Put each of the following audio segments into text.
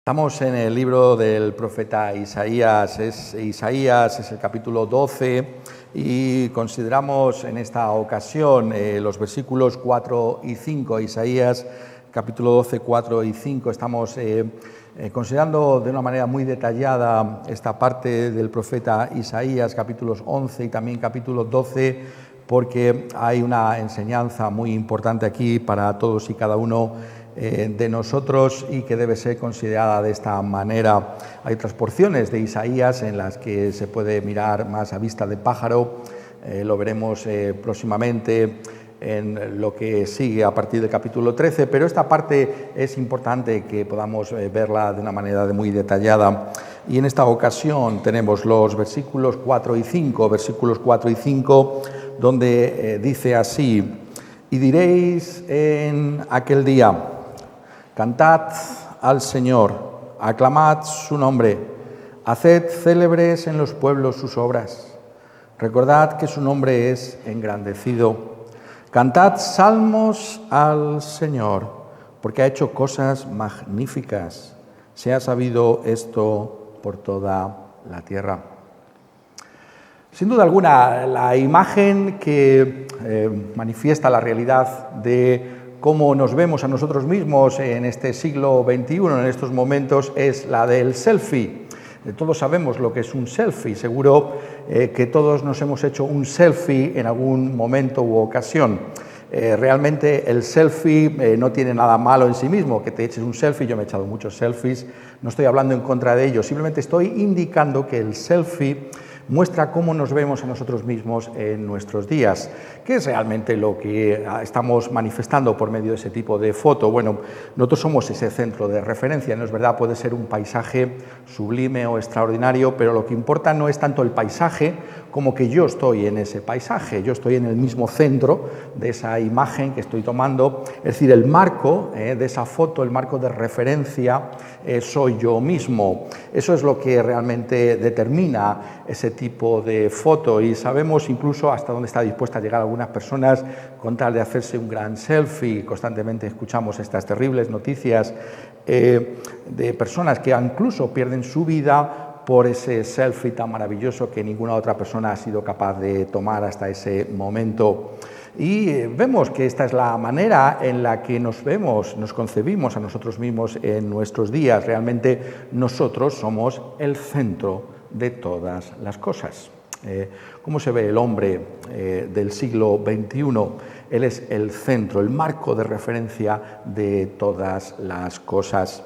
Estamos en el libro del profeta Isaías. Isaías es el capítulo 12 y consideramos en esta ocasión los versículos 4 y 5. Isaías, capítulo 12, 4 y 5. Estamos considerando de una manera muy detallada esta parte del profeta Isaías, capítulos 11 y también capítulo 12, porque hay una enseñanza muy importante aquí para todos y cada uno de nosotros y que debe ser considerada de esta manera. Hay otras porciones de Isaías en las que se puede mirar más a vista de pájaro, lo veremos próximamente en lo que sigue a partir del capítulo 13, pero esta parte es importante que podamos verla de una manera muy detallada. Y en esta ocasión tenemos los versículos 4 y 5, donde dice así: y diréis en aquel día: cantad al Señor, aclamad su nombre, haced célebres en los pueblos sus obras. Recordad que su nombre es engrandecido. Cantad salmos al Señor, porque ha hecho cosas magníficas. Se ha sabido esto por toda la tierra. Sin duda alguna, la imagen que manifiesta la realidad de cómo nos vemos a nosotros mismos en este siglo XXI, en estos momentos, es la del selfie. Todos sabemos lo que es un selfie, seguro que todos nos hemos hecho un selfie en algún momento u ocasión. Realmente el selfie no tiene nada malo en sí mismo, que te eches un selfie. Yo me he echado muchos selfies, no estoy hablando en contra de ello, simplemente estoy indicando que el selfie muestra cómo nos vemos a nosotros mismos en nuestros días. ¿Qué es realmente lo que estamos manifestando por medio de ese tipo de foto? Bueno, nosotros somos ese centro de referencia, ¿no es verdad? Puede ser un paisaje sublime o extraordinario, pero lo que importa no es tanto el paisaje como que yo estoy en ese paisaje, yo estoy en el mismo centro de esa imagen que estoy tomando, es decir, el marco de esa foto, el marco de referencia, soy yo mismo. Eso es lo que realmente determina ese tipo de foto, y sabemos incluso hasta dónde está dispuesta a llegar algunas personas con tal de hacerse un gran selfie. Constantemente escuchamos estas terribles noticias de personas que incluso pierden su vida por ese selfie tan maravilloso que ninguna otra persona ha sido capaz de tomar hasta ese momento. Y vemos que esta es la manera en la que nos vemos, nos concebimos a nosotros mismos en nuestros días. Realmente nosotros somos el centro de todas las cosas. ¿Cómo se ve el hombre del siglo XXI? Él es el centro, el marco de referencia de todas las cosas.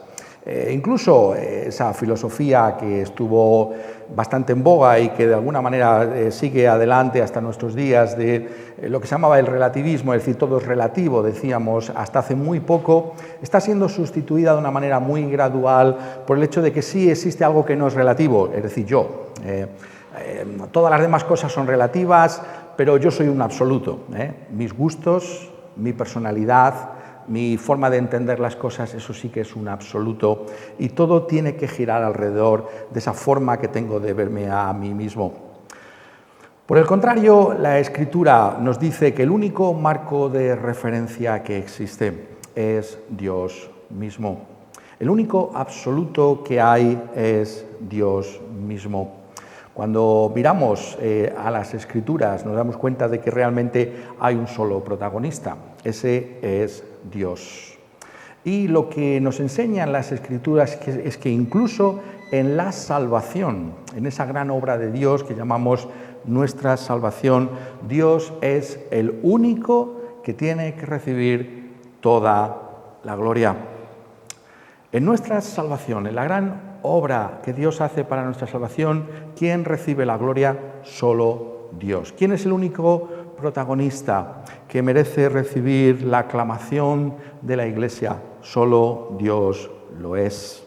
Incluso esa filosofía que estuvo bastante en boga y que de alguna manera sigue adelante hasta nuestros días, de lo que se llamaba el relativismo, es decir, todo es relativo, decíamos, hasta hace muy poco, está siendo sustituida de una manera muy gradual por el hecho de que sí existe algo que no es relativo, es decir, yo. Todas las demás cosas son relativas, pero yo soy un absoluto. Mis gustos, mi personalidad, mi forma de entender las cosas, eso sí que es un absoluto, y todo tiene que girar alrededor de esa forma que tengo de verme a mí mismo. Por el contrario, la Escritura nos dice que el único marco de referencia que existe es Dios mismo. El único absoluto que hay es Dios mismo. Cuando miramos a las Escrituras nos damos cuenta de que realmente hay un solo protagonista, ese es Dios. Y lo que nos enseñan las Escrituras es que incluso en la salvación, en esa gran obra de Dios que llamamos nuestra salvación, Dios es el único que tiene que recibir toda la gloria. En nuestra salvación, en la gran obra que Dios hace para nuestra salvación, ¿quién recibe la gloria? Solo Dios. ¿Quién es el único protagonista que merece recibir la aclamación de la Iglesia? Solo Dios lo es.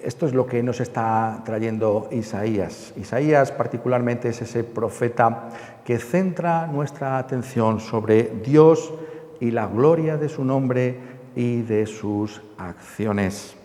Esto es lo que nos está trayendo Isaías. Isaías particularmente es ese profeta que centra nuestra atención sobre Dios y la gloria de su nombre y de sus acciones.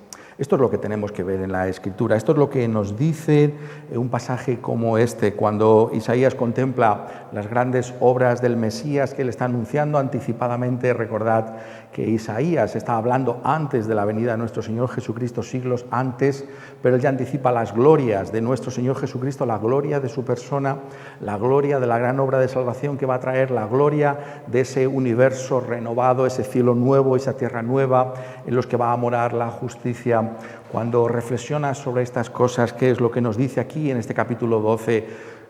Esto es lo que tenemos que ver en la Escritura. Esto es lo que nos dice un pasaje como este, cuando Isaías contempla las grandes obras del Mesías que él está anunciando anticipadamente. Recordad que Isaías está hablando antes de la venida de nuestro Señor Jesucristo, siglos antes, pero él ya anticipa las glorias de nuestro Señor Jesucristo, la gloria de su persona, la gloria de la gran obra de salvación que va a traer, la gloria de ese universo renovado, ese cielo nuevo, esa tierra nueva, en los que va a morar la justicia. Cuando reflexionas sobre estas cosas, ¿qué es lo que nos dice aquí en este capítulo 12?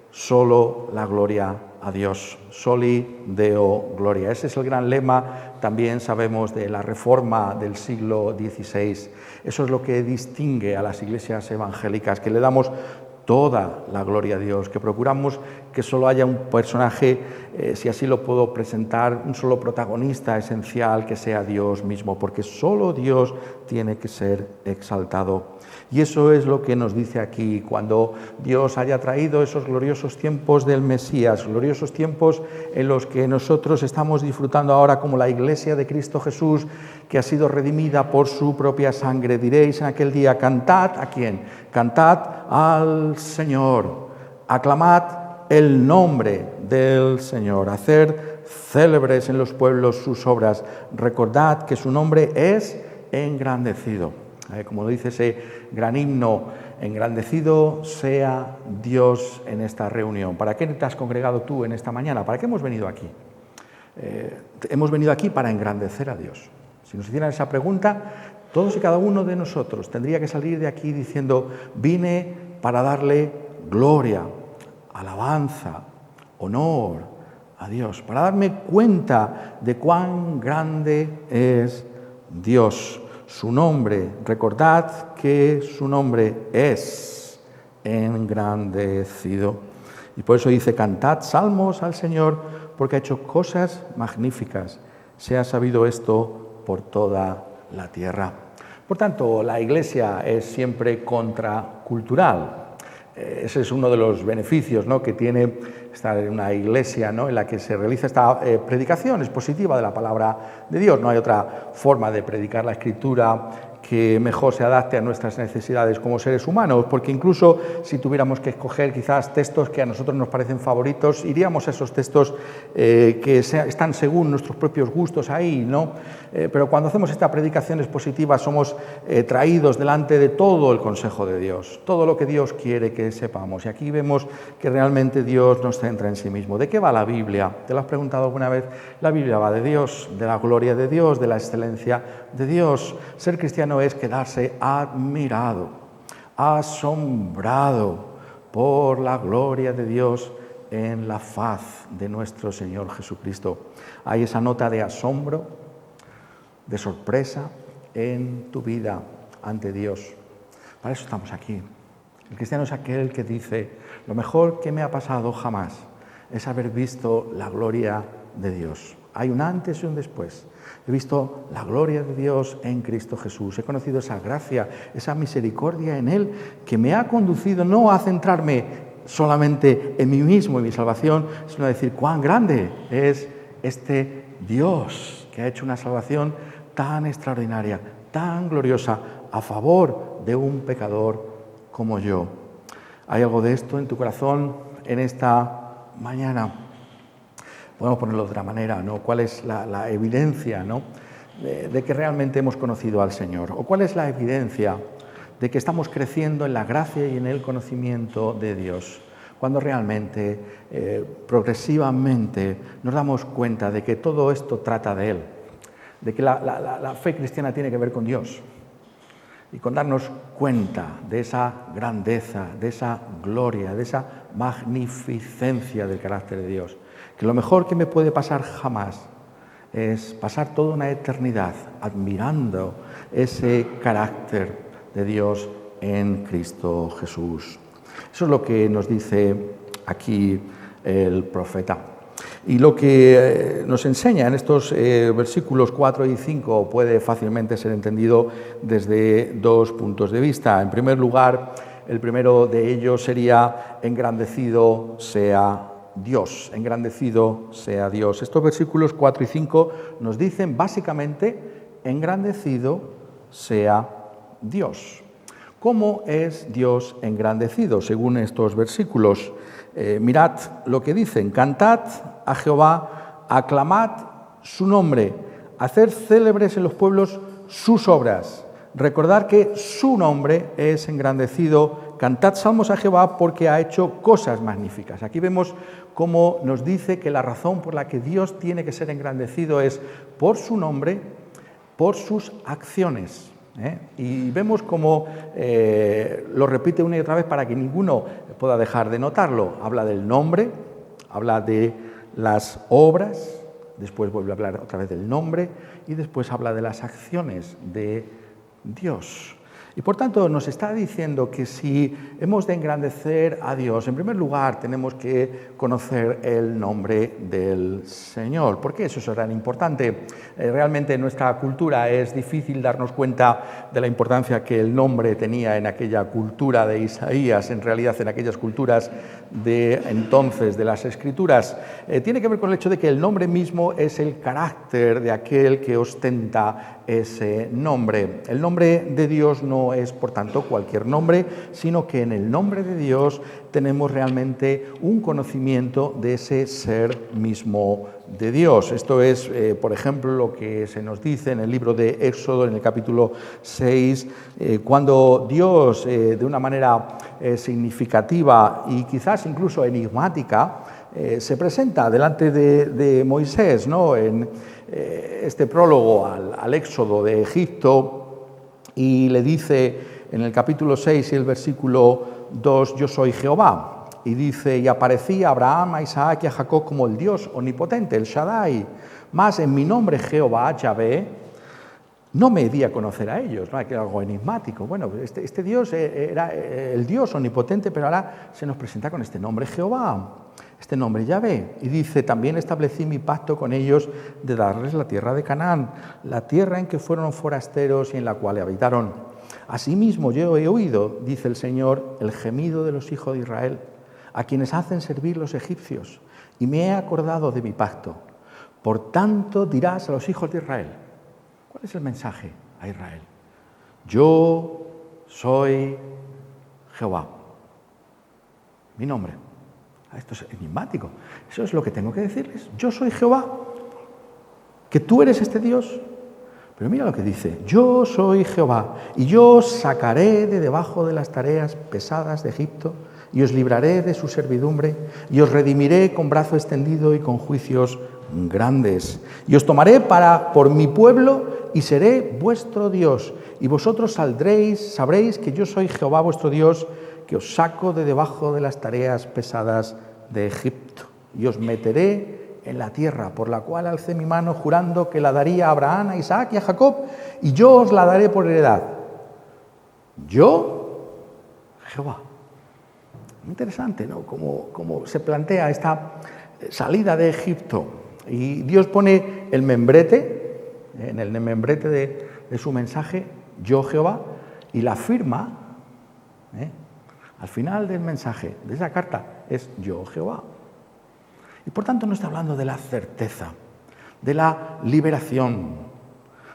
Solo la gloria a Dios, soli Deo gloria. Ese es el gran lema, también sabemos, de la Reforma del siglo XVI. Eso es lo que distingue a las iglesias evangélicas, que le damos toda la gloria a Dios, que procuramos que solo haya un personaje, si así lo puedo presentar, un solo protagonista esencial, que sea Dios mismo, porque solo Dios tiene que ser exaltado. Y eso es lo que nos dice aquí, cuando Dios haya traído esos gloriosos tiempos del Mesías, gloriosos tiempos en los que nosotros estamos disfrutando ahora como la Iglesia de Cristo Jesús, que ha sido redimida por su propia sangre. Diréis en aquel día, cantad, ¿a quién? Cantad al Señor, aclamad el nombre del Señor, hacer célebres en los pueblos sus obras, recordad que su nombre es engrandecido. Como dice ese gran himno, engrandecido sea Dios en esta reunión. ¿Para qué te has congregado tú en esta mañana? ¿Para qué hemos venido aquí? Hemos venido aquí para engrandecer a Dios. Si nos hicieran esa pregunta, todos y cada uno de nosotros tendría que salir de aquí diciendo: vine para darle gloria, alabanza, honor a Dios, para darme cuenta de cuán grande es Dios. Su nombre, recordad que su nombre es engrandecido. Y por eso dice: cantad salmos al Señor, porque ha hecho cosas magníficas. Se ha sabido esto por toda la tierra. Por tanto, la Iglesia es siempre contracultural. Ese es uno de los beneficios, ¿no?, que tiene estar en una iglesia, ¿no?, en la que se realiza esta predicación expositiva de la palabra de Dios. No hay otra forma de predicar la Escritura que mejor se adapte a nuestras necesidades como seres humanos, porque incluso si tuviéramos que escoger quizás textos que a nosotros nos parecen favoritos, iríamos a esos textos que están según nuestros propios gustos ahí, ¿no? Pero cuando hacemos esta predicación expositiva somos traídos delante de todo el consejo de Dios, todo lo que Dios quiere que sepamos. Y aquí vemos que realmente Dios nos centra en sí mismo. ¿De qué va la Biblia? ¿Te lo has preguntado alguna vez? La Biblia va de Dios, de la gloria de Dios, de la excelencia de Dios. Ser cristiano es quedarse admirado, asombrado por la gloria de Dios en la faz de nuestro Señor Jesucristo. Hay esa nota de asombro, de sorpresa en tu vida ante Dios. Para eso estamos aquí. El cristiano es aquel que dice: lo mejor que me ha pasado jamás es haber visto la gloria de Dios. Hay un antes y un después. He visto la gloria de Dios en Cristo Jesús. He conocido esa gracia, esa misericordia en Él, que me ha conducido no a centrarme solamente en mí mismo y mi salvación, sino a decir cuán grande es este Dios que ha hecho una salvación tan extraordinaria, tan gloriosa, a favor de un pecador como yo. ¿Hay algo de esto en tu corazón en esta mañana? Podemos ponerlo de otra manera, ¿no? ¿Cuál es la evidencia, ¿no?, de que realmente hemos conocido al Señor? ¿O cuál es la evidencia de que estamos creciendo en la gracia y en el conocimiento de Dios? Cuando realmente, progresivamente, nos damos cuenta de que todo esto trata de Él, de que la fe cristiana tiene que ver con Dios, y con darnos cuenta de esa grandeza, de esa gloria, de esa magnificencia del carácter de Dios. Que lo mejor que me puede pasar jamás es pasar toda una eternidad admirando ese carácter de Dios en Cristo Jesús. Eso es lo que nos dice aquí el profeta. Y lo que nos enseña en estos versículos 4 y 5 puede fácilmente ser entendido desde dos puntos de vista. En primer lugar, el primero de ellos sería: engrandecido sea Dios, engrandecido sea Dios. Estos versículos 4 y 5 nos dicen básicamente: engrandecido sea Dios. ¿Cómo es Dios engrandecido según estos versículos? Mirad lo que dicen: cantad a Jehová, aclamad su nombre, hacer célebres en los pueblos sus obras. Recordad que su nombre es engrandecido. Cantad salmos a Jehová porque ha hecho cosas magníficas. Aquí vemos cómo nos dice que la razón por la que Dios tiene que ser engrandecido es por su nombre, por sus acciones. Y vemos cómo lo repite una y otra vez para que ninguno pueda dejar de notarlo. Habla del nombre, habla de las obras, después vuelve a hablar otra vez del nombre y después habla de las acciones de Dios. Y por tanto nos está diciendo que si hemos de engrandecer a Dios, en primer lugar tenemos que conocer el nombre del Señor. ¿Por qué eso es tan importante? Realmente en nuestra cultura es difícil darnos cuenta de la importancia que el nombre tenía en aquella cultura de Isaías, en realidad en aquellas culturas de entonces de las Escrituras. Tiene que ver con el hecho de que el nombre mismo es el carácter de aquel que ostenta ese nombre. El nombre de Dios no es, por tanto, cualquier nombre, sino que en el nombre de Dios tenemos realmente un conocimiento de ese ser mismo de Dios. Esto es, por ejemplo, lo que se nos dice en el libro de Éxodo, en el capítulo 6, cuando Dios, de una manera significativa y quizás incluso enigmática, se presenta delante de Moisés, ¿no?, en este prólogo al Éxodo de Egipto, y le dice en el capítulo 6 y el versículo 2, yo soy Jehová. Y dice, y aparecí a Abraham, a Isaac y a Jacob como el Dios omnipotente, el Shaddai. Mas en mi nombre Jehová, Yahvé, no me di a conocer a ellos, ¿no? Que era algo enigmático. Bueno, este Dios era el Dios omnipotente, pero ahora se nos presenta con este nombre Jehová, este nombre Yahvé. Y dice, también establecí mi pacto con ellos de darles la tierra de Canaán, la tierra en que fueron forasteros y en la cual habitaron. Asimismo yo he oído, dice el Señor, el gemido de los hijos de Israel, a quienes hacen servir los egipcios, y me he acordado de mi pacto. Por tanto dirás a los hijos de Israel. ¿Cuál es el mensaje a Israel? Yo soy Jehová. Mi nombre. Esto es enigmático. Eso es lo que tengo que decirles. Yo soy Jehová. Que tú eres este Dios. Pero mira lo que dice. Yo soy Jehová y yo os sacaré de debajo de las tareas pesadas de Egipto y os libraré de su servidumbre y os redimiré con brazo extendido y con juicios grandes. Y os tomaré por mi pueblo y seré vuestro Dios. Y vosotros sabréis que yo soy Jehová vuestro Dios, que os saco de debajo de las tareas pesadas de Egipto. Y os meteré en la tierra por la cual alcé mi mano jurando que la daría a Abraham, a Isaac y a Jacob, y yo os la daré por heredad. Yo, Jehová. Interesante, ¿no? Cómo se plantea esta salida de Egipto. Y Dios pone el membrete, en el membrete de su mensaje, yo Jehová, y la firma, al final del mensaje, de esa carta, es yo Jehová. Y por tanto no está hablando de la certeza, de la liberación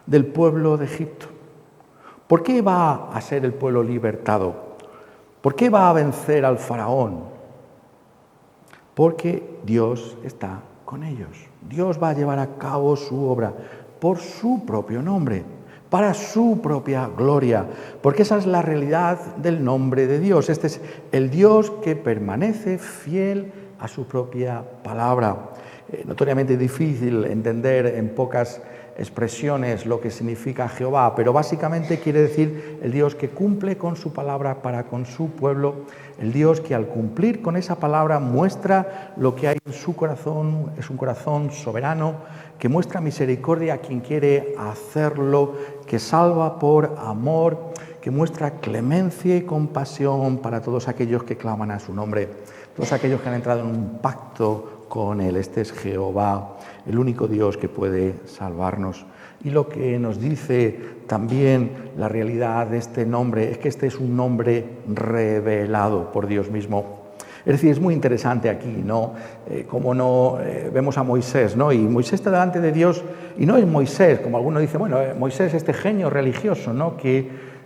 del pueblo de Egipto. ¿Por qué va a ser el pueblo libertado? ¿Por qué va a vencer al faraón? Porque Dios está con ellos. Dios va a llevar a cabo su obra por su propio nombre, para su propia gloria, porque esa es la realidad del nombre de Dios. Este es el Dios que permanece fiel a su propia palabra. Notoriamente difícil entender en pocas expresiones lo que significa Jehová, pero básicamente quiere decir el Dios que cumple con su palabra para con su pueblo, el Dios que al cumplir con esa palabra muestra lo que hay en su corazón, es un corazón soberano, que muestra misericordia a quien quiere hacerlo, que salva por amor, que muestra clemencia y compasión para todos aquellos que claman a su nombre, todos aquellos que han entrado en un pacto con Él. Este es Jehová, el único Dios que puede salvarnos. Y lo que nos dice también la realidad de este nombre es que este es un nombre revelado por Dios mismo. Es decir, es muy interesante aquí, ¿no? Como no vemos a Moisés, ¿no? Y Moisés está delante de Dios y no es Moisés, como algunos dicen, bueno, Moisés, este genio religioso, ¿no? Que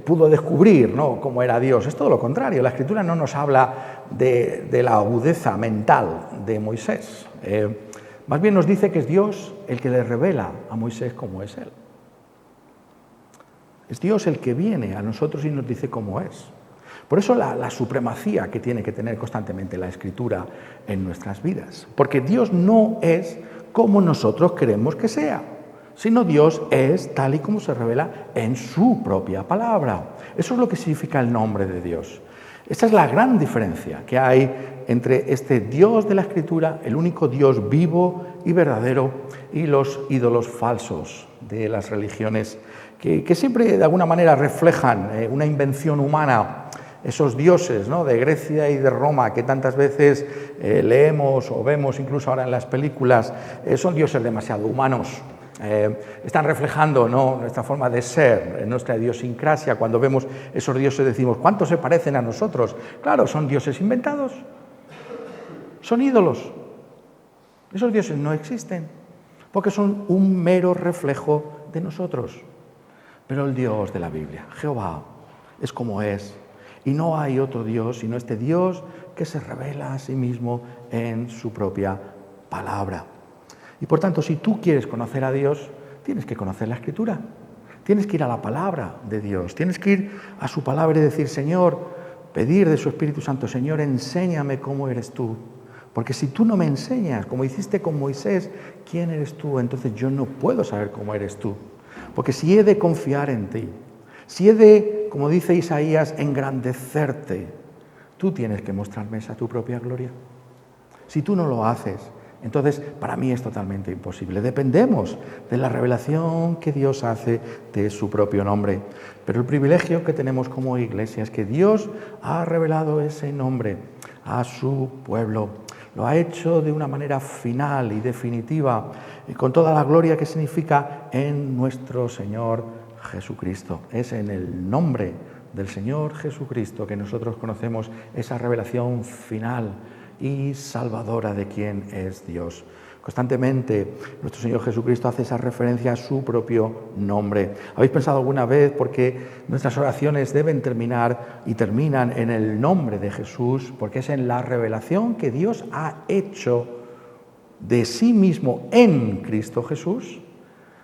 pudo descubrir, ¿no?, cómo era Dios. Es todo lo contrario. La Escritura no nos habla de la agudeza mental de Moisés. Más bien nos dice que es Dios el que le revela a Moisés cómo es Él. Es Dios el que viene a nosotros y nos dice cómo es. Por eso la supremacía que tiene que tener constantemente la Escritura en nuestras vidas. Porque Dios no es como nosotros queremos que sea, sino Dios es tal y como se revela en su propia palabra. Eso es lo que significa el nombre de Dios. Esta es la gran diferencia que hay entre este Dios de la Escritura, el único Dios vivo y verdadero, y los ídolos falsos de las religiones que siempre de alguna manera reflejan una invención humana. Esos dioses, ¿no?, de Grecia y de Roma que tantas veces leemos o vemos incluso ahora en las películas, son dioses demasiado humanos. Están reflejando, ¿no?, nuestra forma de ser, nuestra idiosincrasia. Cuando vemos esos dioses decimos, ¿cuánto se parecen a nosotros? Claro, son dioses inventados, son ídolos. Esos dioses no existen porque son un mero reflejo de nosotros. Pero el Dios de la Biblia, Jehová, es como es. Y no hay otro Dios sino este Dios que se revela a sí mismo en su propia palabra. Y por tanto, si tú quieres conocer a Dios, tienes que conocer la Escritura. Tienes que ir a la palabra de Dios. Tienes que ir a su palabra y decir, Señor, pedir de su Espíritu Santo, Señor, enséñame cómo eres tú. Porque si tú no me enseñas, como hiciste con Moisés, quién eres tú, entonces yo no puedo saber cómo eres tú. Porque si he de confiar en ti, si he de, como dice Isaías, engrandecerte, tú tienes que mostrarme esa tu propia gloria. Si tú no lo haces, entonces para mí es totalmente imposible. Dependemos de la revelación que Dios hace de su propio nombre. Pero el privilegio que tenemos como iglesia es que Dios ha revelado ese nombre a su pueblo. Lo ha hecho de una manera final y definitiva, y con toda la gloria que significa en nuestro Señor Jesucristo. Es en el nombre del Señor Jesucristo que nosotros conocemos esa revelación final y salvadora de quién es Dios. Constantemente nuestro Señor Jesucristo hace esa referencia a su propio nombre. ¿Habéis pensado alguna vez por qué nuestras oraciones deben terminar y terminan en el nombre de Jesús? Porque es en la revelación que Dios ha hecho de sí mismo en Cristo Jesús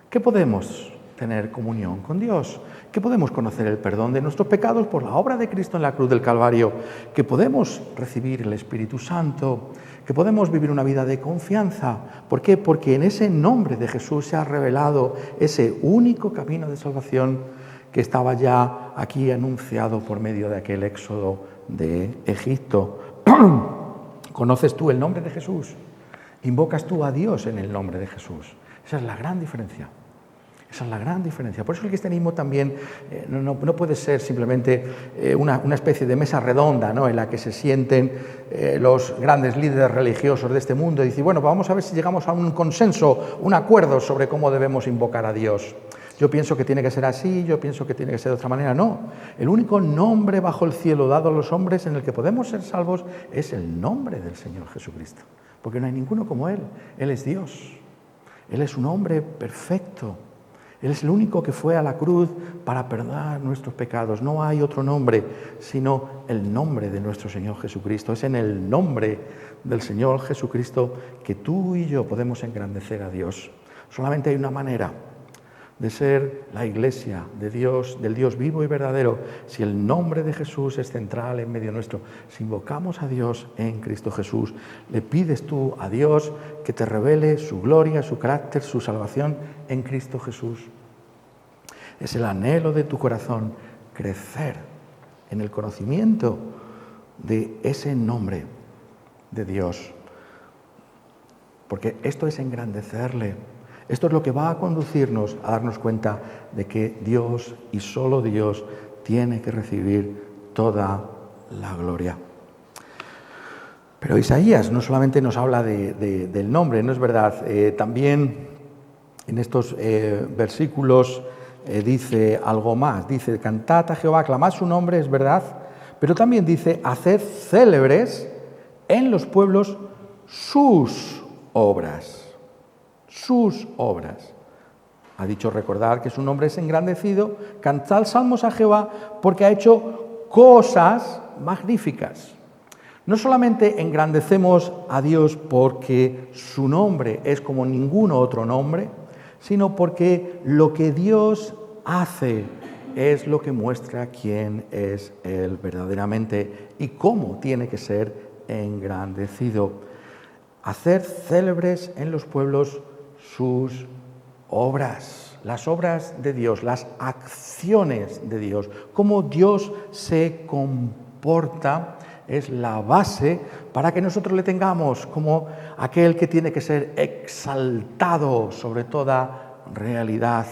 que podemos tener comunión con Dios, que podemos conocer el perdón de nuestros pecados por la obra de Cristo en la cruz del Calvario, que podemos recibir el Espíritu Santo, que podemos vivir una vida de confianza. ¿Por qué? Porque en ese nombre de Jesús se ha revelado ese único camino de salvación que estaba ya aquí anunciado por medio de aquel éxodo de Egipto. ¿Conoces tú el nombre de Jesús? ¿Invocas tú a Dios en el nombre de Jesús? Esa es la gran diferencia. Esa es la gran diferencia. Por eso el cristianismo también no puede ser simplemente una especie de mesa redonda, ¿no?, en la que se sienten los grandes líderes religiosos de este mundo y dicen, bueno, pues vamos a ver si llegamos a un consenso, un acuerdo sobre cómo debemos invocar a Dios. Yo pienso que tiene que ser así, yo pienso que tiene que ser de otra manera. No, el único nombre bajo el cielo dado a los hombres en el que podemos ser salvos es el nombre del Señor Jesucristo. Porque no hay ninguno como Él. Él es Dios. Él es un hombre perfecto. Él es el único que fue a la cruz para perdonar nuestros pecados. No hay otro nombre sino el nombre de nuestro Señor Jesucristo. Es en el nombre del Señor Jesucristo que tú y yo podemos engrandecer a Dios. Solamente hay una manera de ser la iglesia de Dios, del Dios vivo y verdadero, si el nombre de Jesús es central en medio nuestro. Si invocamos a Dios en Cristo Jesús, le pides tú a Dios que te revele su gloria, su carácter, su salvación en Cristo Jesús. Es el anhelo de tu corazón crecer en el conocimiento de ese nombre de Dios. Porque esto es engrandecerle. Esto es lo que va a conducirnos a darnos cuenta de que Dios y solo Dios tiene que recibir toda la gloria. Pero Isaías no solamente nos habla del nombre, ¿no es verdad? También en estos versículos dice algo más. Dice, cantad a Jehová, aclamad su nombre, es verdad. Pero también dice, haced célebres en los pueblos sus obras. Sus obras. Ha dicho, recordad que su nombre es engrandecido, cantad salmos a Jehová porque ha hecho cosas magníficas. No solamente engrandecemos a Dios porque su nombre es como ningún otro nombre, sino porque lo que Dios hace es lo que muestra quién es Él verdaderamente y cómo tiene que ser engrandecido. Hacer célebres en los pueblos sus obras, las obras de Dios, las acciones de Dios, cómo Dios se comporta, es la base para que nosotros le tengamos como aquel que tiene que ser exaltado sobre toda realidad.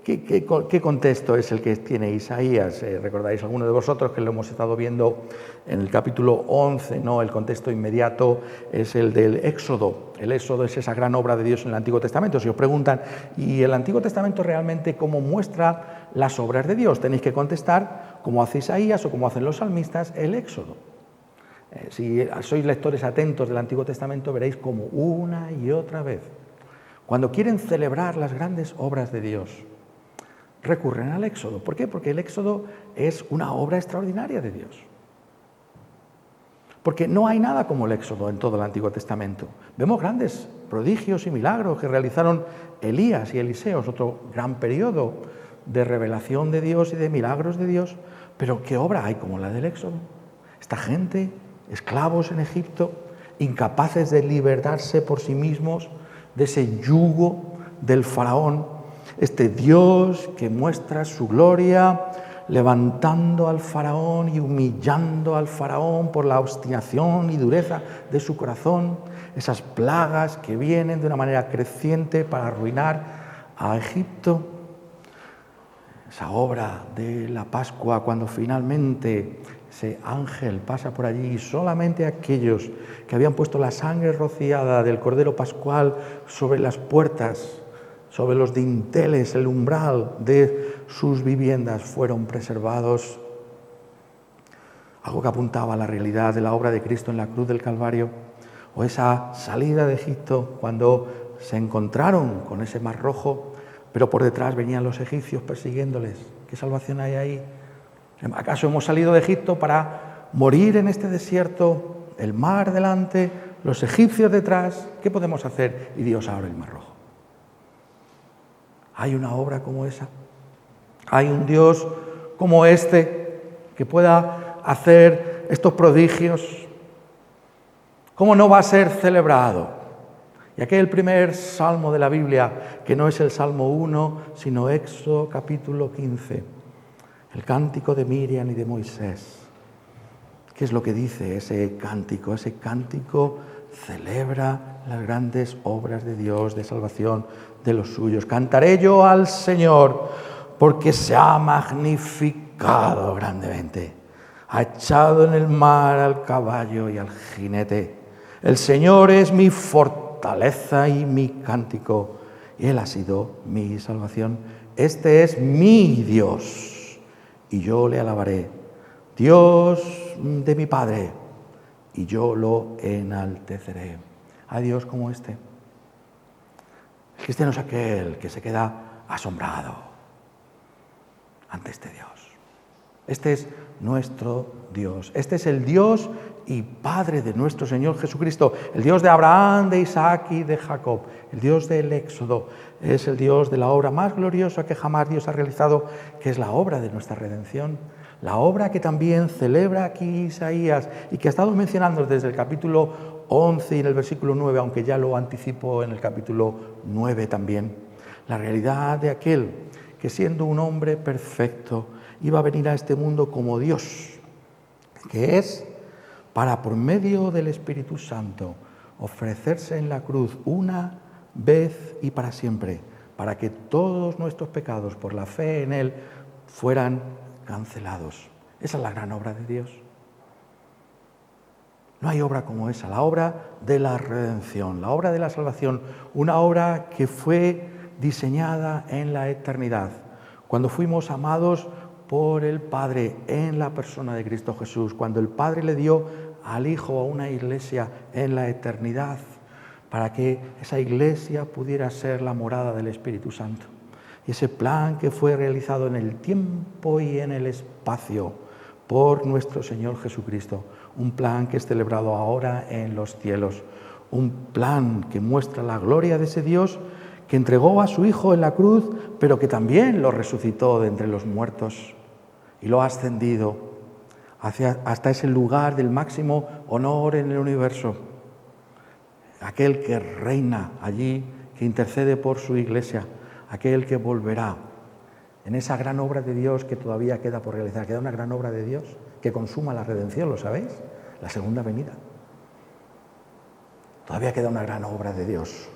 ¿Qué contexto es el que tiene Isaías? ¿Recordáis alguno de vosotros que lo hemos estado viendo en el capítulo 11? ¿No? El contexto inmediato es el del Éxodo. El Éxodo es esa gran obra de Dios en el Antiguo Testamento. Si os preguntan, ¿y el Antiguo Testamento realmente cómo muestra las obras de Dios? Tenéis que contestar, como hace Isaías o como hacen los salmistas, el Éxodo. Si sois lectores atentos del Antiguo Testamento, veréis como una y otra vez, cuando quieren celebrar las grandes obras de Dios, recurren al Éxodo. ¿Por qué? Porque el Éxodo es una obra extraordinaria de Dios. Porque no hay nada como el Éxodo en todo el Antiguo Testamento. Vemos grandes prodigios y milagros que realizaron Elías y Eliseo, otro gran periodo de revelación de Dios y de milagros de Dios. Pero ¿qué obra hay como la del Éxodo? Esta gente, esclavos en Egipto, incapaces de libertarse por sí mismos de ese yugo del faraón, este Dios que muestra su gloria levantando al faraón y humillando al faraón por la obstinación y dureza de su corazón, esas plagas que vienen de una manera creciente para arruinar a Egipto, esa obra de la Pascua cuando finalmente ese ángel pasa por allí y solamente aquellos que habían puesto la sangre rociada del Cordero Pascual sobre las puertas, sobre los dinteles, el umbral de sus viviendas fueron preservados. Algo que apuntaba a la realidad de la obra de Cristo en la cruz del Calvario, o esa salida de Egipto cuando se encontraron con ese mar rojo, pero por detrás venían los egipcios persiguiéndoles. ¿Qué salvación hay ahí? ¿Acaso hemos salido de Egipto para morir en este desierto? El mar delante, los egipcios detrás. ¿Qué podemos hacer? Y Dios abre el mar rojo. ¿Hay una obra como esa? ¿Hay un Dios como este que pueda hacer estos prodigios? ¿Cómo no va a ser celebrado? Y aquí el primer salmo de la Biblia, que no es el Salmo 1, sino Éxodo capítulo 15. El cántico de Miriam y de Moisés. ¿Qué es lo que dice ese cántico? Ese cántico celebra las grandes obras de Dios de salvación de los suyos. Cantaré yo al Señor porque se ha magnificado grandemente. Ha echado en el mar al caballo y al jinete. El Señor es mi fortaleza y mi cántico, y Él ha sido mi salvación. Este es mi Dios y yo le alabaré, Dios de mi Padre, y yo lo enalteceré. A Dios como este. El cristiano es aquel que se queda asombrado ante este Dios. Este es nuestro Dios. Este es el Dios y Padre de nuestro Señor Jesucristo. El Dios de Abraham, de Isaac y de Jacob. El Dios del Éxodo. Es el Dios de la obra más gloriosa que jamás Dios ha realizado, que es la obra de nuestra redención. La obra que también celebra aquí Isaías y que ha estado mencionando desde el capítulo 11 y en el versículo 9, aunque ya lo anticipó en el capítulo 9 también. La realidad de aquel que siendo un hombre perfecto iba a venir a este mundo como Dios, que es para por medio del Espíritu Santo ofrecerse en la cruz una vez y para siempre, para que todos nuestros pecados por la fe en Él fueran cancelados. Esa es la gran obra de Dios. No hay obra como esa, la obra de la redención, la obra de la salvación, una obra que fue diseñada en la eternidad, cuando fuimos amados por el Padre en la persona de Cristo Jesús, cuando el Padre le dio al Hijo a una iglesia en la eternidad. para que esa iglesia pudiera ser la morada del Espíritu Santo. Y ese plan que fue realizado en el tiempo y en el espacio por nuestro Señor Jesucristo, un plan que es celebrado ahora en los cielos, un plan que muestra la gloria de ese Dios que entregó a su Hijo en la cruz, pero que también lo resucitó de entre los muertos y lo ha ascendido hasta ese lugar del máximo honor en el universo. Aquel que reina allí, que intercede por su iglesia, aquel que volverá en esa gran obra de Dios que todavía queda por realizar. Queda una gran obra de Dios que consuma la redención, ¿lo sabéis? La segunda venida. Todavía queda una gran obra de Dios.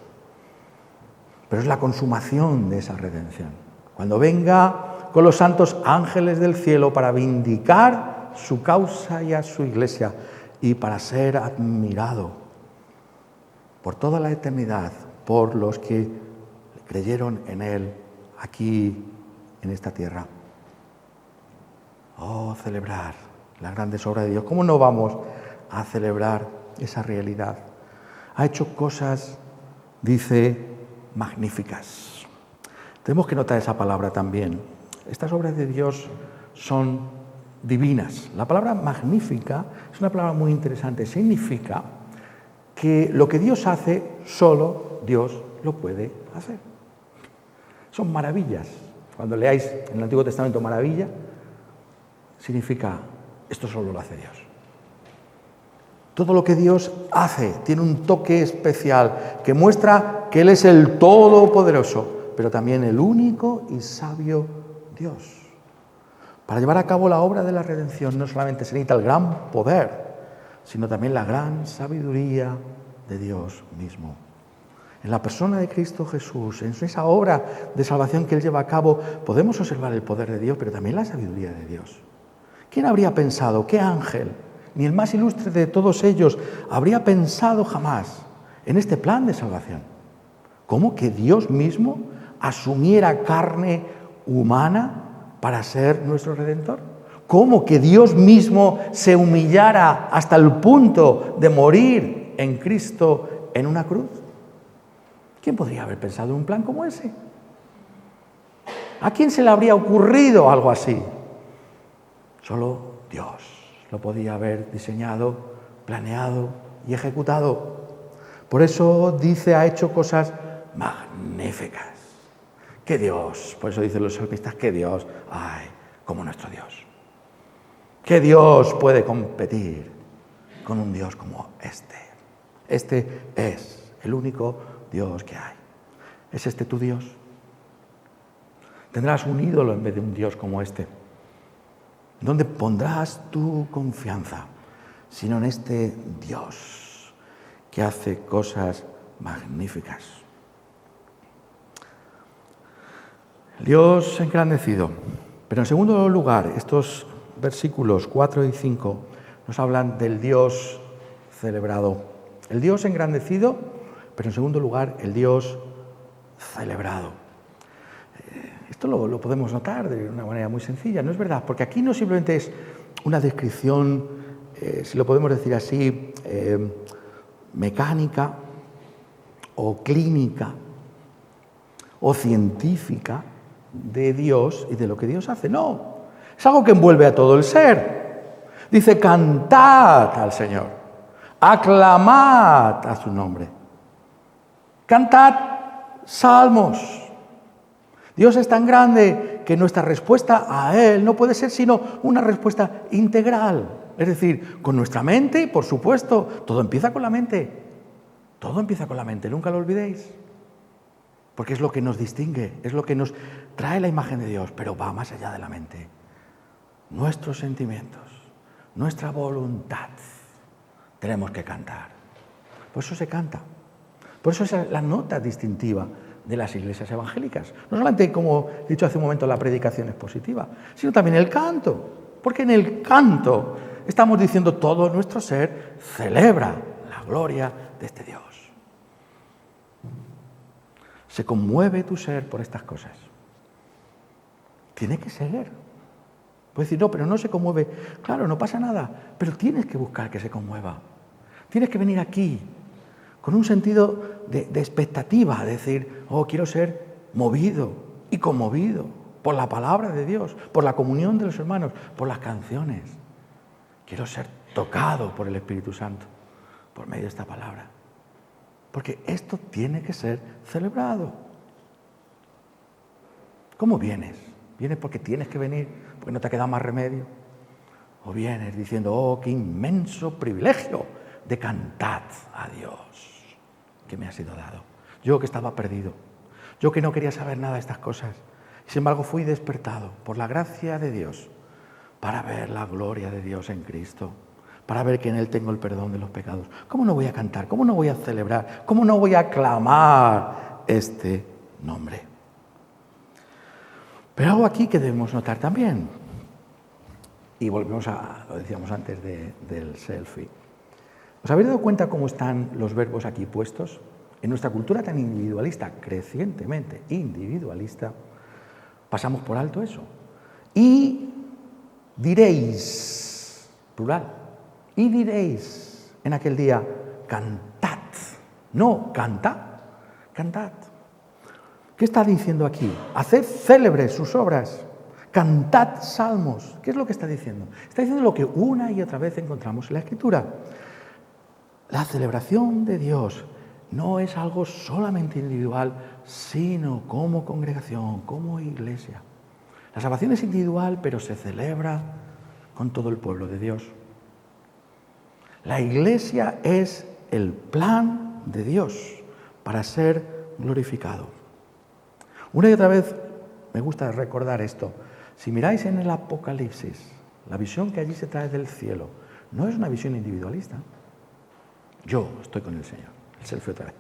Pero es la consumación de esa redención. Cuando venga con los santos ángeles del cielo para vindicar su causa y a su iglesia y para ser admirado por toda la eternidad por los que creyeron en Él aquí en esta tierra. Oh, celebrar las grandes obras de Dios. ¿Cómo no vamos a celebrar esa realidad? Ha hecho cosas, dice, magníficas. Tenemos que notar esa palabra también. Estas obras de Dios son divinas. La palabra magnífica es una palabra muy interesante. Significa que lo que Dios hace, solo Dios lo puede hacer. Son maravillas. Cuando leáis en el Antiguo Testamento maravilla, significa esto solo lo hace Dios. Todo lo que Dios hace tiene un toque especial que muestra que Él es el Todopoderoso, pero también el único y sabio Dios. Para llevar a cabo la obra de la redención no solamente se necesita el gran poder, sino también la gran sabiduría de Dios mismo. En la persona de Cristo Jesús, en esa obra de salvación que Él lleva a cabo, podemos observar el poder de Dios, pero también la sabiduría de Dios. ¿Quién habría pensado, qué ángel, ni el más ilustre de todos ellos, habría pensado jamás en este plan de salvación? ¿Cómo que Dios mismo asumiera carne humana para ser nuestro Redentor? ¿Cómo que Dios mismo se humillara hasta el punto de morir en Cristo en una cruz? ¿Quién podría haber pensado en un plan como ese? ¿A quién se le habría ocurrido algo así? Solo Dios lo podía haber diseñado, planeado y ejecutado. Por eso dice, ha hecho cosas magníficas. ¡Qué Dios! Por eso dicen los salmistas, ¡qué Dios! ¡Ay, como nuestro Dios! ¿Qué Dios puede competir con un Dios como este? Este es el único Dios que hay. ¿Es este tu Dios? ¿Tendrás un ídolo en vez de un Dios como este? ¿Dónde pondrás tu confianza? Sino en este Dios que hace cosas magníficas. Dios engrandecido. Pero en segundo lugar, estos versículos 4 y 5 nos hablan del Dios celebrado. El Dios engrandecido, pero en segundo lugar, el Dios celebrado. Esto lo podemos notar de una manera muy sencilla, ¿no es verdad? Porque aquí no simplemente es una descripción, si lo podemos decir así, mecánica o clínica o científica de Dios y de lo que Dios hace. No, es algo que envuelve a todo el ser. Dice, cantad al Señor, aclamad a su nombre, cantad salmos. Dios es tan grande que nuestra respuesta a Él no puede ser sino una respuesta integral. Es decir, con nuestra mente, por supuesto, todo empieza con la mente. Todo empieza con la mente, nunca lo olvidéis. Porque es lo que nos distingue, es lo que nos trae la imagen de Dios, pero va más allá de la mente. Nuestros sentimientos, nuestra voluntad, tenemos que cantar. Por eso se canta. Por eso es la nota distintiva de las iglesias evangélicas. No solamente, como he dicho hace un momento, la predicación es positiva, sino también el canto. Porque en el canto estamos diciendo todo nuestro ser celebra la gloria de este Dios. Se conmueve tu ser por estas cosas. Tiene que ser. Puedes decir, no, pero no se conmueve. Claro, no pasa nada, pero tienes que buscar que se conmueva. Tienes que venir aquí con un sentido de expectativa, de decir, oh, quiero ser movido y conmovido por la palabra de Dios, por la comunión de los hermanos, por las canciones. Quiero ser tocado por el Espíritu Santo, por medio de esta palabra. Porque esto tiene que ser celebrado. ¿Cómo vienes? ¿Vienes porque tienes que venir, porque no te ha quedado más remedio? ¿O vienes diciendo, oh, qué inmenso privilegio de cantar a Dios que me ha sido dado? Yo que estaba perdido, yo que no quería saber nada de estas cosas, sin embargo fui despertado por la gracia de Dios para ver la gloria de Dios en Cristo, para ver que en Él tengo el perdón de los pecados. ¿Cómo no voy a cantar? ¿Cómo no voy a celebrar? ¿Cómo no voy a aclamar este nombre? Pero algo aquí que debemos notar también, y volvemos a lo decíamos antes del selfie. ¿Os habéis dado cuenta cómo están los verbos aquí puestos? En nuestra cultura tan individualista, crecientemente individualista, pasamos por alto eso. Y diréis, plural, y diréis en aquel día, cantad, no canta, cantad. ¿Qué está diciendo aquí? Haced célebres sus obras, cantad salmos. ¿Qué es lo que está diciendo? Está diciendo lo que una y otra vez encontramos en la Escritura. La celebración de Dios no es algo solamente individual, sino como congregación, como iglesia. La salvación es individual, pero se celebra con todo el pueblo de Dios. La iglesia es el plan de Dios para ser glorificado. Una y otra vez me gusta recordar esto. Si miráis en el Apocalipsis, la visión que allí se trae del cielo no es una visión individualista. Yo estoy con el Señor, el selfie otra vez.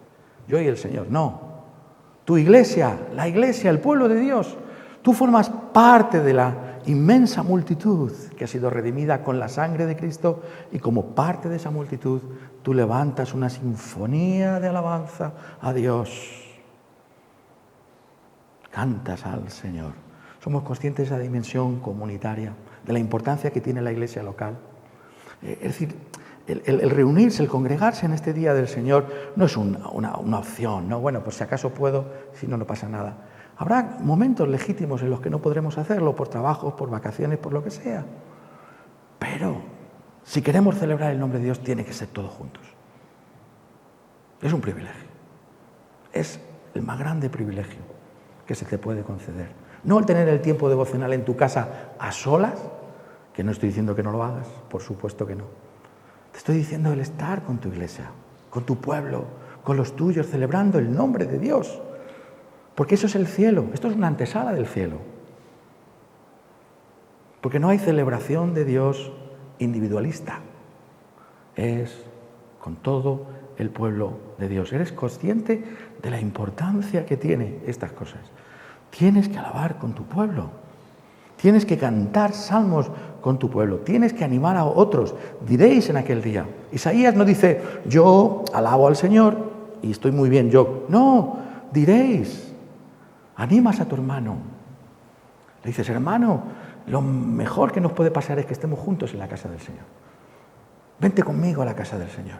Yo y el Señor, no. Tu iglesia, la iglesia, el pueblo de Dios, tú formas parte de la inmensa multitud que ha sido redimida con la sangre de Cristo y como parte de esa multitud tú levantas una sinfonía de alabanza a Dios. Cantas al Señor. Somos conscientes de esa dimensión comunitaria, de la importancia que tiene la iglesia local. Es decir, el reunirse, el congregarse en este día del Señor no es una opción, ¿no? Bueno, pues si acaso puedo, si no, no pasa nada. Habrá momentos legítimos en los que no podremos hacerlo, por trabajos, por vacaciones, por lo que sea. Pero si queremos celebrar el nombre de Dios, tiene que ser todos juntos. Es un privilegio. Es el más grande privilegio que se te puede conceder. No el tener el tiempo devocional en tu casa a solas, que no estoy diciendo que no lo hagas, por supuesto que no. Te estoy diciendo el estar con tu iglesia, con tu pueblo, con los tuyos, celebrando el nombre de Dios. Porque eso es el cielo, esto es una antesala del cielo. Porque no hay celebración de Dios individualista, es con todo el pueblo de Dios. ¿Eres consciente de la importancia que tiene estas cosas? Tienes que alabar con tu pueblo, tienes que cantar salmos con tu pueblo, tienes que animar a otros. Diréis en aquel día. Isaías no dice, yo alabo al Señor y estoy muy bien yo. No, diréis, animas a tu hermano. Le dices, hermano, lo mejor que nos puede pasar es que estemos juntos en la casa del Señor. Vente conmigo a la casa del Señor.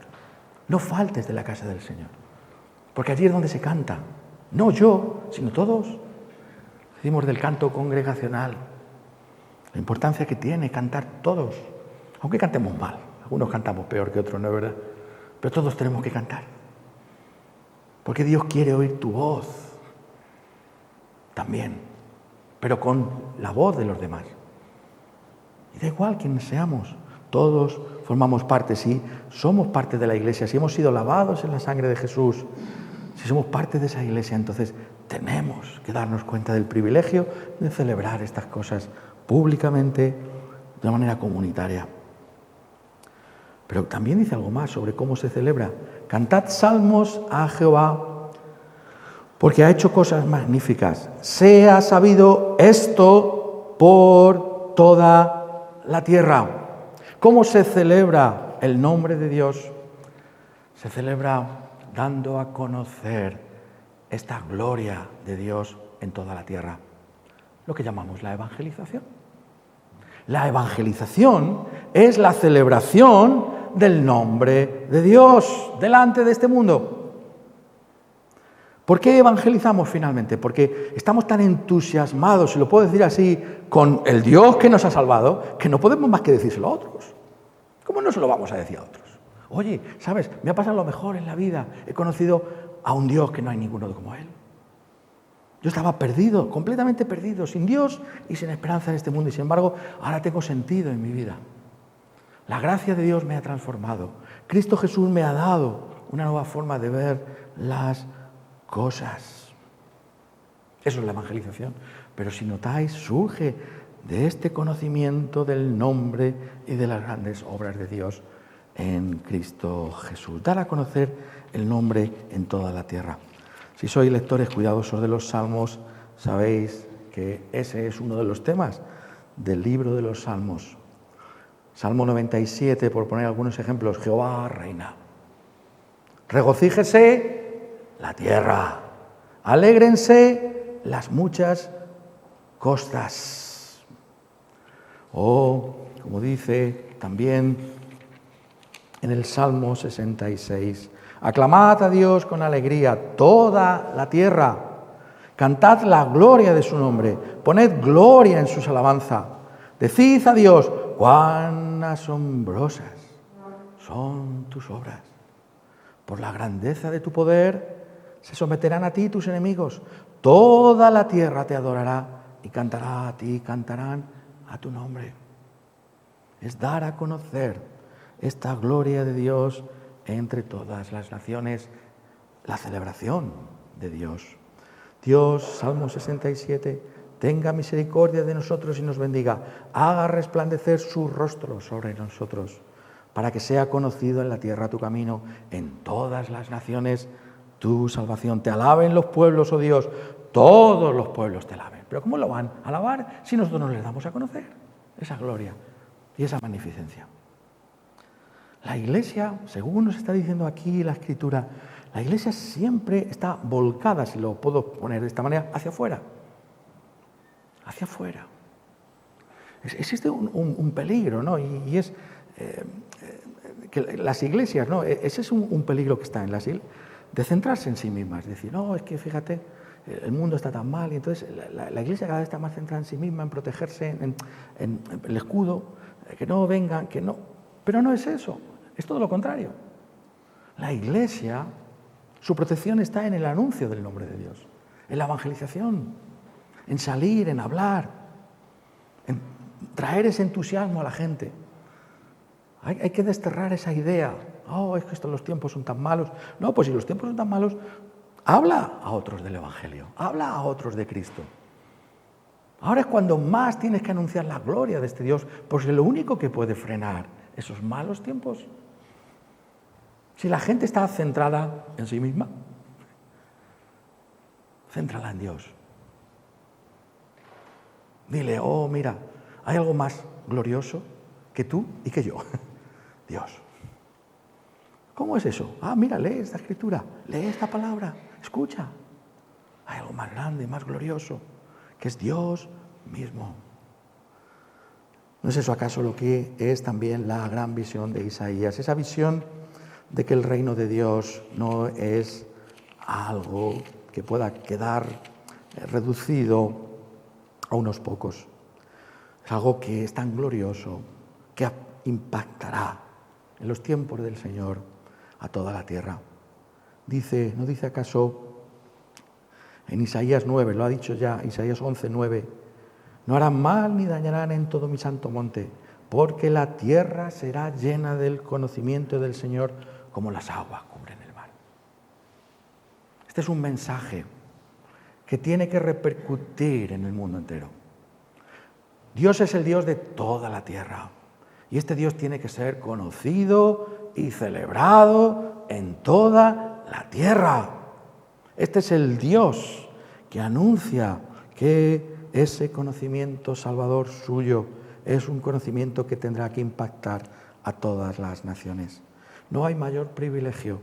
No faltes de la casa del Señor, porque allí es donde se canta. No yo, sino todos. Decimos del canto congregacional, la importancia que tiene cantar todos, aunque cantemos mal. Algunos cantamos peor que otros, ¿no es verdad? Pero todos tenemos que cantar, porque Dios quiere oír tu voz también, pero con la voz de los demás. Y da igual quiénes seamos, todos formamos parte, si somos parte de la iglesia, si hemos sido lavados en la sangre de Jesús, si somos parte de esa iglesia, entonces tenemos que darnos cuenta del privilegio de celebrar estas cosas públicamente, de una manera comunitaria. Pero también dice algo más sobre cómo se celebra. Cantad salmos a Jehová, porque ha hecho cosas magníficas. Sea sabido esto por toda la tierra. ¿Cómo se celebra el nombre de Dios? Se celebra dando a conocer esta gloria de Dios en toda la tierra. Lo que llamamos la evangelización. La evangelización es la celebración del nombre de Dios delante de este mundo. ¿Por qué evangelizamos finalmente? Porque estamos tan entusiasmados, si lo puedo decir así, con el Dios que nos ha salvado, que no podemos más que decírselo a otros. ¿Cómo no se lo vamos a decir a otros? Oye, ¿sabes? Me ha pasado lo mejor en la vida. He conocido a un Dios que no hay ninguno como Él. Yo estaba perdido, completamente perdido, sin Dios y sin esperanza en este mundo. Y sin embargo, ahora tengo sentido en mi vida. La gracia de Dios me ha transformado. Cristo Jesús me ha dado una nueva forma de ver las cosas. Eso es la evangelización. Pero si notáis, surge de este conocimiento del nombre y de las grandes obras de Dios en Cristo Jesús. Dar a conocer el nombre en toda la tierra. Si sois lectores cuidadosos de los Salmos, sabéis que ese es uno de los temas del libro de los Salmos. Salmo 97, por poner algunos ejemplos, Jehová reina. Regocíjese la tierra, alégrense las muchas costas. O, como dice también en el Salmo 66, aclamad a Dios con alegría toda la tierra, cantad la gloria de su nombre, poned gloria en sus alabanzas, decid a Dios cuán asombrosas son tus obras. Por la grandeza de tu poder se someterán a ti tus enemigos, toda la tierra te adorará y cantará a ti, cantarán a tu nombre. Es dar a conocer esta gloria de Dios entre todas las naciones, la celebración de Dios. Dios, Salmo 67, tenga misericordia de nosotros y nos bendiga, haga resplandecer su rostro sobre nosotros, para que sea conocido en la tierra tu camino, en todas las naciones tu salvación. Te alaben los pueblos, oh Dios, todos los pueblos te alaben. Pero ¿cómo lo van a alabar si nosotros no les damos a conocer esa gloria y esa magnificencia? La Iglesia, según nos está diciendo aquí la Escritura, la Iglesia siempre está volcada, si lo puedo poner de esta manera, hacia afuera. Hacia afuera. Existe un peligro, ¿no? Y es que las iglesias, ¿no? Ese es un peligro que está en las iglesias, de centrarse en sí mismas. Decir, no, es que fíjate, el mundo está tan mal y entonces la Iglesia cada vez está más centrada en sí misma, en protegerse, en el escudo, que no vengan, que no. Pero no es eso. Es todo lo contrario. La Iglesia, su protección está en el anuncio del nombre de Dios, en la evangelización, en salir, en hablar, en traer ese entusiasmo a la gente. Hay que desterrar esa idea. Oh, es que los tiempos son tan malos. No, pues si los tiempos son tan malos, habla a otros del Evangelio, habla a otros de Cristo. Ahora es cuando más tienes que anunciar la gloria de este Dios, porque lo único que puede frenar esos malos tiempos, si la gente está centrada en sí misma, céntrala en Dios. Dile, oh, mira, hay algo más glorioso que tú y que yo. Dios. ¿Cómo es eso? Ah, mira, lee esta escritura, lee esta palabra, escucha. Hay algo más grande, más glorioso, que es Dios mismo. ¿No es eso acaso lo que es también la gran visión de Isaías? Esa visión de que el reino de Dios no es algo que pueda quedar reducido a unos pocos. Es algo que es tan glorioso que impactará en los tiempos del Señor a toda la tierra. Dice, ¿no dice acaso en Isaías 9, lo ha dicho ya, Isaías 11, 9, no harán mal ni dañarán en todo mi santo monte, porque la tierra será llena del conocimiento del Señor como las aguas cubren el mar? Este es un mensaje que tiene que repercutir en el mundo entero. Dios es el Dios de toda la tierra. Y este Dios tiene que ser conocido y celebrado en toda la tierra. Este es el Dios que anuncia que ese conocimiento salvador suyo es un conocimiento que tendrá que impactar a todas las naciones. No hay mayor privilegio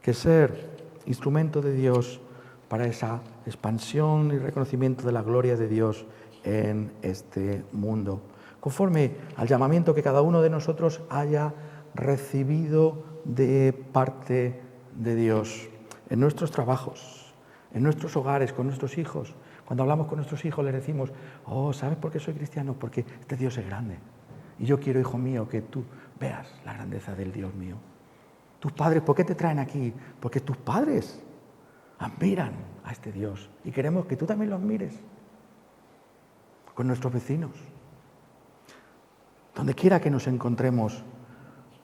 que ser instrumento de Dios para esa expansión y reconocimiento de la gloria de Dios en este mundo, conforme al llamamiento que cada uno de nosotros haya recibido de parte de Dios en nuestros trabajos, en nuestros hogares, con nuestros hijos. Cuando hablamos con nuestros hijos les decimos, oh, ¿sabes por qué soy cristiano? Porque este Dios es grande. Y yo quiero, hijo mío, que tú veas la grandeza del Dios mío. Tus padres, ¿por qué te traen aquí? Porque tus padres admiran a este Dios y queremos que tú también lo admires. Con nuestros vecinos. Donde quiera que nos encontremos,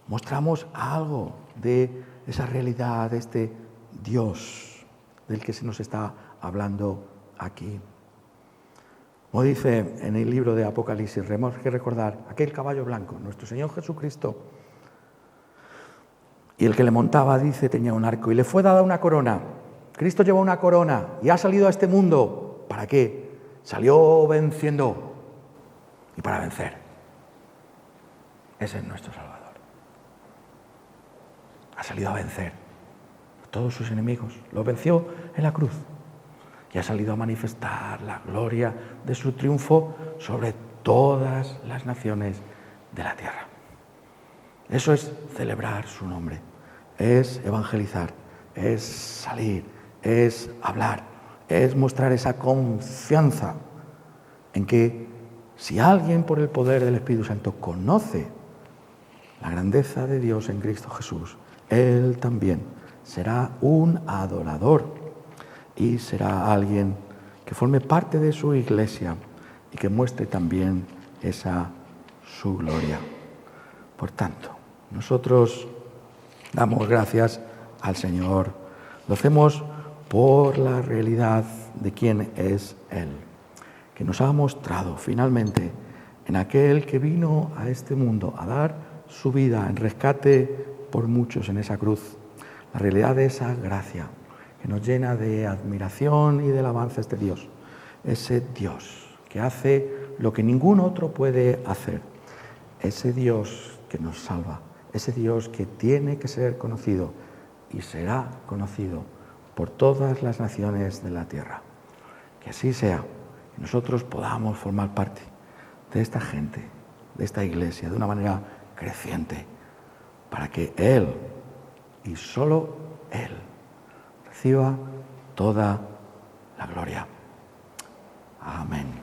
mostramos algo de esa realidad, de este Dios del que se nos está hablando aquí. Como dice en el libro de Apocalipsis, tenemos que recordar aquel caballo blanco, nuestro Señor Jesucristo, y el que le montaba, dice, tenía un arco y le fue dada una corona. Cristo lleva una corona y ha salido a este mundo. ¿Para qué? Salió venciendo y para vencer. Ese es nuestro Salvador. Ha salido a vencer a todos sus enemigos. Los venció en la cruz y ha salido a manifestar la gloria de su triunfo sobre todas las naciones de la tierra. Eso es celebrar su nombre, es evangelizar, es salir, es hablar, es mostrar esa confianza en que si alguien por el poder del Espíritu Santo conoce la grandeza de Dios en Cristo Jesús, él también será un adorador y será alguien que forme parte de su iglesia y que muestre también esa su gloria. Por tanto, nosotros damos gracias al Señor. Lo hacemos por la realidad de quién es Él, que nos ha mostrado finalmente en aquel que vino a este mundo a dar su vida en rescate por muchos en esa cruz. La realidad de esa gracia que nos llena de admiración y de alabanza a este Dios. Ese Dios que hace lo que ningún otro puede hacer. Ese Dios que nos salva. Ese Dios que tiene que ser conocido y será conocido por todas las naciones de la tierra. Que así sea, que nosotros podamos formar parte de esta gente, de esta iglesia, de una manera creciente, para que Él y solo Él reciba toda la gloria. Amén.